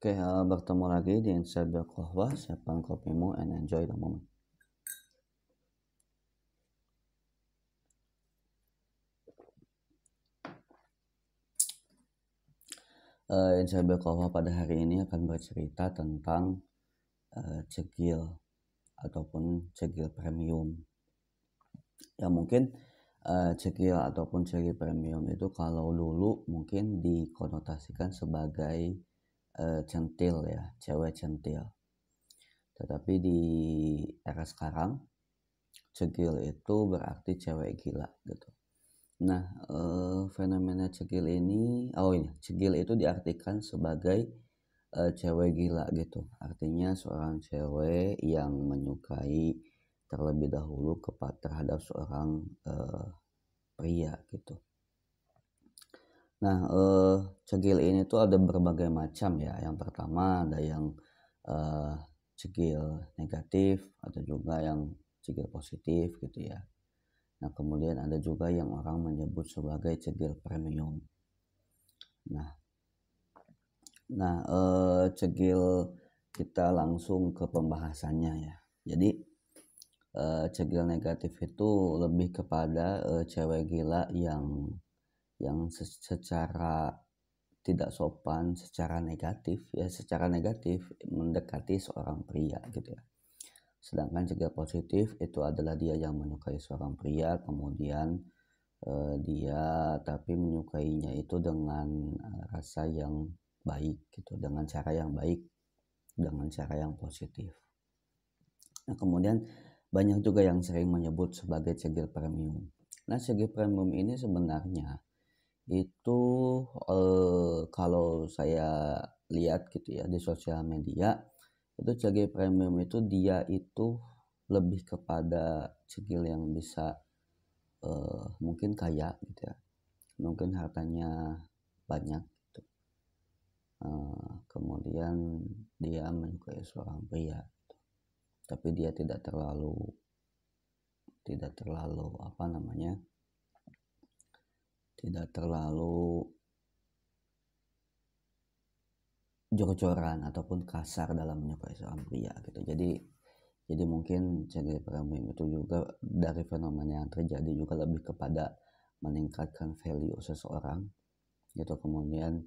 Oke, bertemu lagi di Inside Qahwah. Siapkan kopimu and enjoy the moment. Inside Qahwah pada hari ini akan bercerita tentang cegil ataupun cegil premium. Ya mungkin cegil ataupun cegil premium itu kalau dulu mungkin dikonotasikan sebagai centil ya, cewek centil. Tetapi di era sekarang cegil itu berarti cewek gila gitu. Nah, fenomena cegil ini, cegil itu diartikan sebagai cewek gila gitu. Artinya seorang cewek yang menyukai terlebih dahulu terhadap seorang pria gitu. Nah, cegil ini tuh ada berbagai macam ya. Yang pertama ada yang cegil negatif, ada juga yang cegil positif gitu ya. Nah, kemudian ada juga yang orang menyebut sebagai cegil premium. Nah, cegil kita langsung ke pembahasannya ya. Jadi cegil negatif itu lebih kepada cewek gila yang secara tidak sopan, secara negatif mendekati seorang pria gitu ya. Sedangkan cegil positif itu adalah dia yang menyukai seorang pria, kemudian dia tapi menyukainya itu dengan rasa yang baik gitu, dengan cara yang baik, dengan cara yang positif. Nah, kemudian banyak juga yang sering menyebut sebagai cegil premium. Nah, cegil premium ini sebenarnya itu kalau saya lihat gitu ya di sosial media, itu cegil premium itu dia itu lebih kepada cegil yang bisa mungkin kaya gitu ya, mungkin hartanya banyak gitu. Kemudian dia menyukai seorang pria gitu. Tapi dia tidak terlalu jor-joran ataupun kasar dalam menyukai seorang pria gitu. Jadi mungkin cegil premium itu juga dari fenomena yang terjadi juga lebih kepada meningkatkan value seseorang gitu, kemudian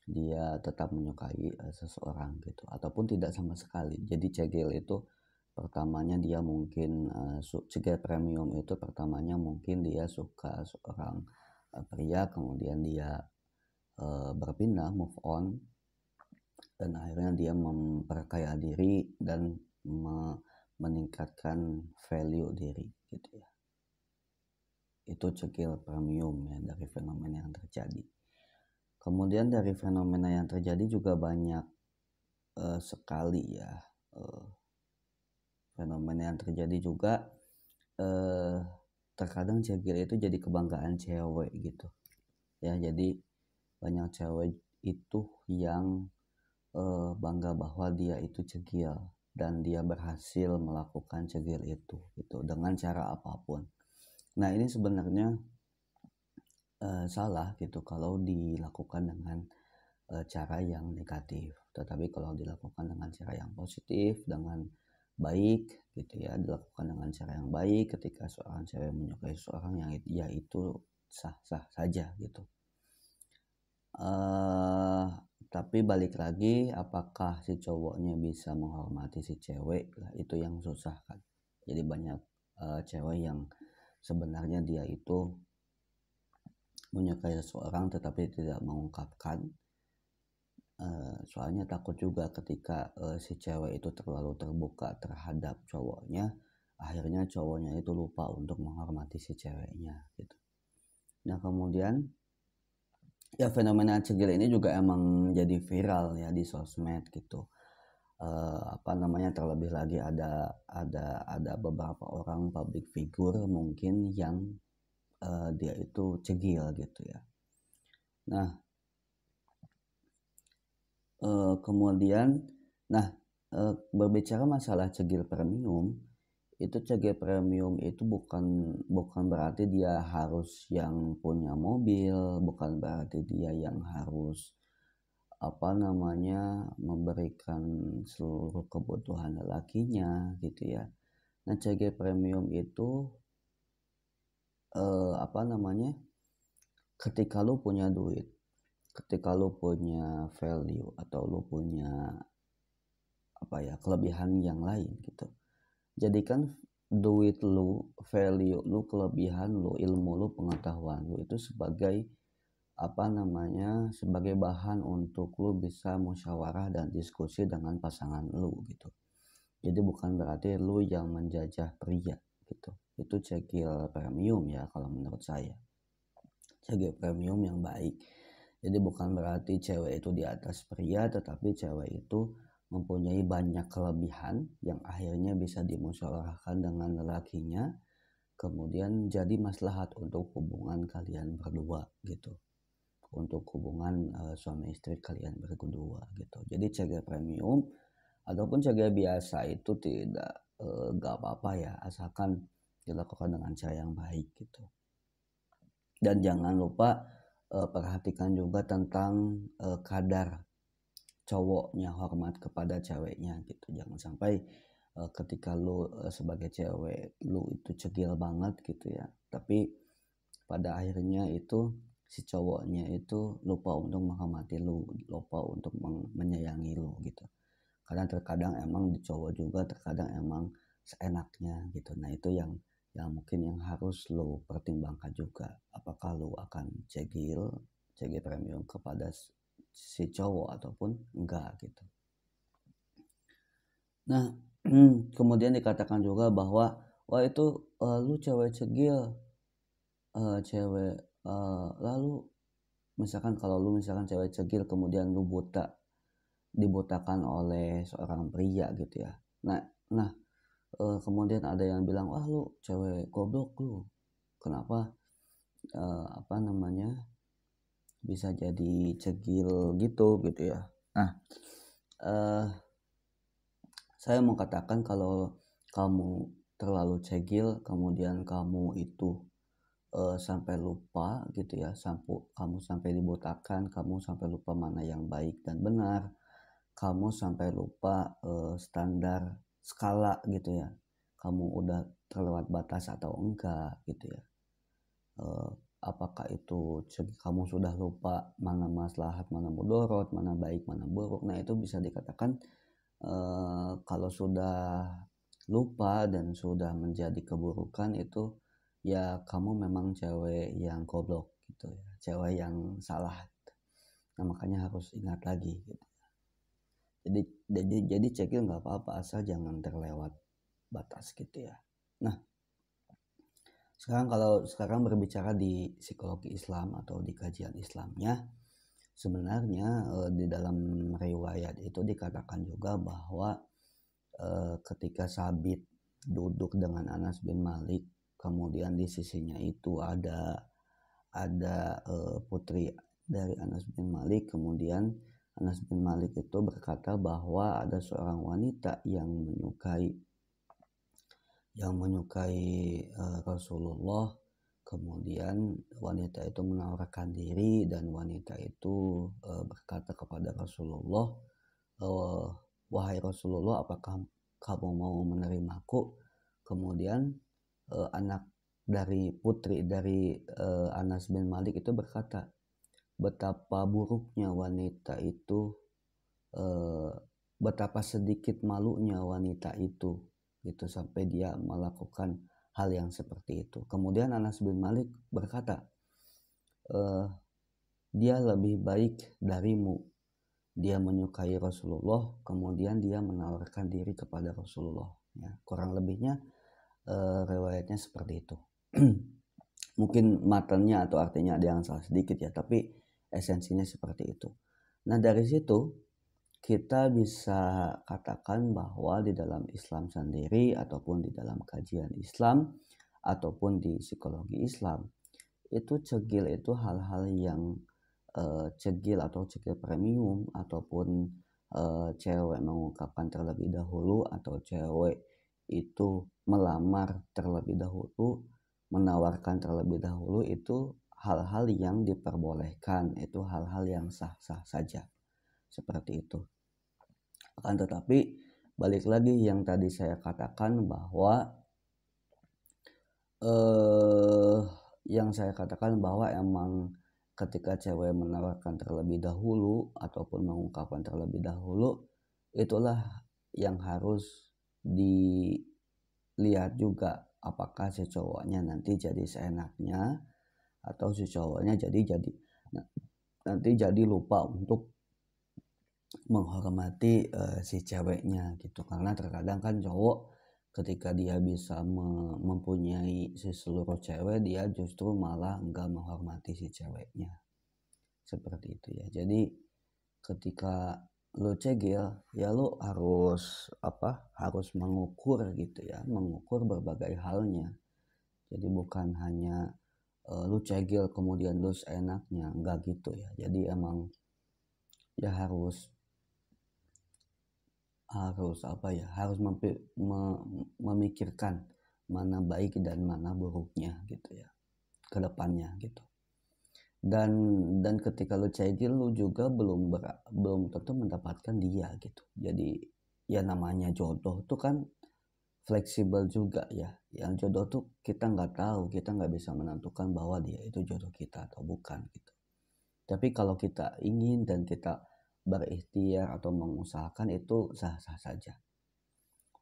dia tetap menyukai seseorang gitu, ataupun tidak sama sekali. Jadi cegil itu pertamanya dia mungkin cegil premium itu pertamanya mungkin dia suka seorang pria, kemudian dia berpindah move on, dan akhirnya dia memperkaya diri dan meningkatkan value diri gitu ya. Itu cegil premium ya dari fenomena yang terjadi. Kemudian dari fenomena yang terjadi juga banyak sekali ya fenomena yang terjadi juga, terkadang cegil itu jadi kebanggaan cewek gitu ya. Jadi banyak cewek itu yang bangga bahwa dia itu cegil dan dia berhasil melakukan cegil itu gitu dengan cara apapun. Nah, ini sebenarnya salah gitu kalau dilakukan dengan cara yang negatif. Tetapi kalau dilakukan dengan cara yang positif, dengan baik gitu ya, dilakukan dengan cara yang baik ketika seorang cewek menyukai seorang yang ya itu sah-sah saja gitu. Tapi balik lagi, apakah si cowoknya bisa menghormati si cewek, lah itu yang susah kan. Jadi banyak cewek yang sebenarnya dia itu menyukai seseorang tetapi tidak mengungkapkan, soalnya takut juga ketika si cewek itu terlalu terbuka terhadap cowoknya, akhirnya cowoknya itu lupa untuk menghormati si ceweknya gitu. Nah, kemudian ya fenomena cegil ini juga emang jadi viral ya di sosmed gitu. Terlebih lagi ada beberapa orang public figure mungkin yang dia itu cegil gitu ya. Nah, kemudian berbicara masalah cegil premium, itu cegil premium itu bukan berarti dia harus yang punya mobil, bukan berarti dia yang harus memberikan seluruh kebutuhan lelakinya gitu ya. Nah, CG premium itu ketika lu punya duit, ketika lu punya value atau lu punya kelebihan yang lain gitu. Jadikan duit lu, value lu, kelebihan lu, ilmu lu, pengetahuan lu itu sebagai sebagai bahan untuk lu bisa musyawarah dan diskusi dengan pasangan lu gitu. Jadi bukan berarti lu yang menjajah pria gitu. Itu cegil premium ya kalau menurut saya. Cegil premium yang baik. Jadi bukan berarti cewek itu di atas pria, tetapi cewek itu mempunyai banyak kelebihan yang akhirnya bisa dimusyawarahkan dengan lelakinya, kemudian jadi maslahat untuk hubungan kalian berdua gitu, untuk hubungan suami istri kalian berdua gitu. Jadi CG premium ataupun CG biasa itu tidak gak apa-apa ya, asalkan dilakukan dengan cara yang baik gitu. Dan jangan lupa perhatikan juga tentang kadar cowoknya hormat kepada ceweknya gitu. Jangan sampai ketika lu sebagai cewek lu itu cegil banget gitu ya, tapi pada akhirnya itu si cowoknya itu lupa untuk menghormati lu, lupa untuk menyayangi lu gitu. Karena terkadang emang di cowok juga terkadang emang seenaknya gitu. Nah itu yang mungkin yang harus lo pertimbangkan juga, apakah lo akan CG premium kepada si cowok ataupun enggak gitu. Nah kemudian dikatakan juga bahwa wah itu lu cewek cegil, cewek lalu misalkan kalau lu misalkan cewek cegil kemudian lu dibutakan oleh seorang pria gitu ya. Nah kemudian ada yang bilang, wah lu cewek goblok lu, kenapa bisa jadi cegil gitu ya. Nah saya mau katakan kalau kamu terlalu cegil kemudian kamu itu sampai lupa gitu ya, kamu sampai dibutakan, kamu sampai lupa mana yang baik dan benar, kamu sampai lupa standar skala gitu ya, kamu udah terlewat batas atau enggak gitu ya. Apakah itu kamu sudah lupa mana maslahat, mana mudorot, mana baik, mana buruk. Nah itu bisa dikatakan kalau sudah lupa dan sudah menjadi keburukan itu ya kamu memang cewek yang goblok gitu ya, cewek yang salah gitu. Nah makanya harus ingat lagi gitu. Jadi cekil nggak apa-apa asal jangan terlewat batas gitu ya. Nah sekarang berbicara di psikologi Islam atau di kajian Islamnya, sebenarnya di dalam riwayat itu dikatakan juga bahwa ketika Sabit duduk dengan Anas bin Malik, kemudian di sisinya itu ada putri dari Anas bin Malik, kemudian Anas bin Malik itu berkata bahwa ada seorang wanita yang menyukai Rasulullah, kemudian wanita itu menawarkan diri dan wanita itu berkata kepada Rasulullah, wahai Rasulullah, apakah kamu mau menerimaku? Kemudian anak dari putri dari Anas bin Malik itu berkata, betapa buruknya wanita itu, betapa sedikit malunya wanita itu gitu sampai dia melakukan hal yang seperti itu. Kemudian Anas bin Malik berkata, dia lebih baik darimu, dia menyukai Rasulullah kemudian dia menawarkan diri kepada Rasulullah ya. Kurang lebihnya riwayatnya seperti itu. Mungkin matanya atau artinya ada yang salah sedikit ya, tapi esensinya seperti itu. Nah dari situ kita bisa katakan bahwa di dalam Islam sendiri ataupun di dalam kajian Islam ataupun di psikologi Islam itu cegil itu hal-hal yang cegil atau cegil premium ataupun cewek mengungkapkan terlebih dahulu atau cewek itu melamar terlebih dahulu, menawarkan terlebih dahulu, itu hal-hal yang diperbolehkan, itu hal-hal yang sah-sah saja. seperti itu. Akan tetapi balik lagi yang tadi saya katakan bahwa emang ketika cewek menawarkan terlebih dahulu ataupun mengungkapkan terlebih dahulu, itulah yang harus dilihat juga, apakah si cowoknya nanti jadi seenaknya atau si cowoknya nanti jadi lupa untuk menghormati si ceweknya gitu. Karena terkadang kan cowok ketika dia bisa mempunyai si seluruh cewek, dia justru malah enggak menghormati si ceweknya, seperti itu ya. Jadi ketika lu cegil ya lu harus mengukur gitu ya, mengukur berbagai halnya. Jadi bukan hanya lu cegil kemudian lu seenaknya, enggak gitu ya. Jadi emang ya harus memikirkan mana baik dan mana buruknya gitu ya ke depannya gitu. Dan ketika lu cegil, lu juga belum tentu mendapatkan dia gitu. Jadi ya namanya jodoh tuh kan fleksibel juga ya. Yang jodoh tuh kita nggak tahu, kita nggak bisa menentukan bahwa dia itu jodoh kita atau bukan gitu. Tapi kalau kita ingin dan kita berikhtiar atau mengusahakan, itu sah-sah saja.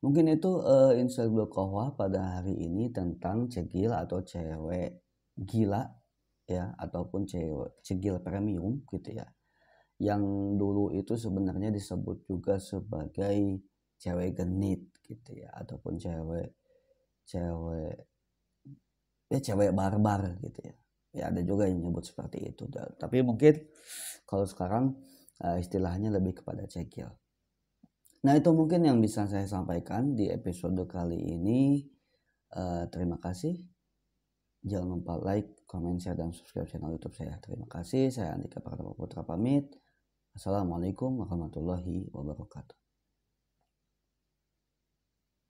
Mungkin itu insight Qahwa pada hari ini tentang cegil atau cewek gila ya, ataupun cegil premium gitu ya. Yang dulu itu sebenarnya disebut juga sebagai cewek genit gitu ya, ataupun cewek barbar gitu ya. Ya ada juga yang nyebut seperti itu. Tapi mungkin kalau sekarang istilahnya lebih kepada cegil. Nah itu mungkin yang bisa saya sampaikan di episode kali ini. Terima kasih. Jangan lupa like, comment, share, dan subscribe channel YouTube saya. Terima kasih. Saya Andika Pratama Putra pamit. Assalamualaikum warahmatullahi wabarakatuh.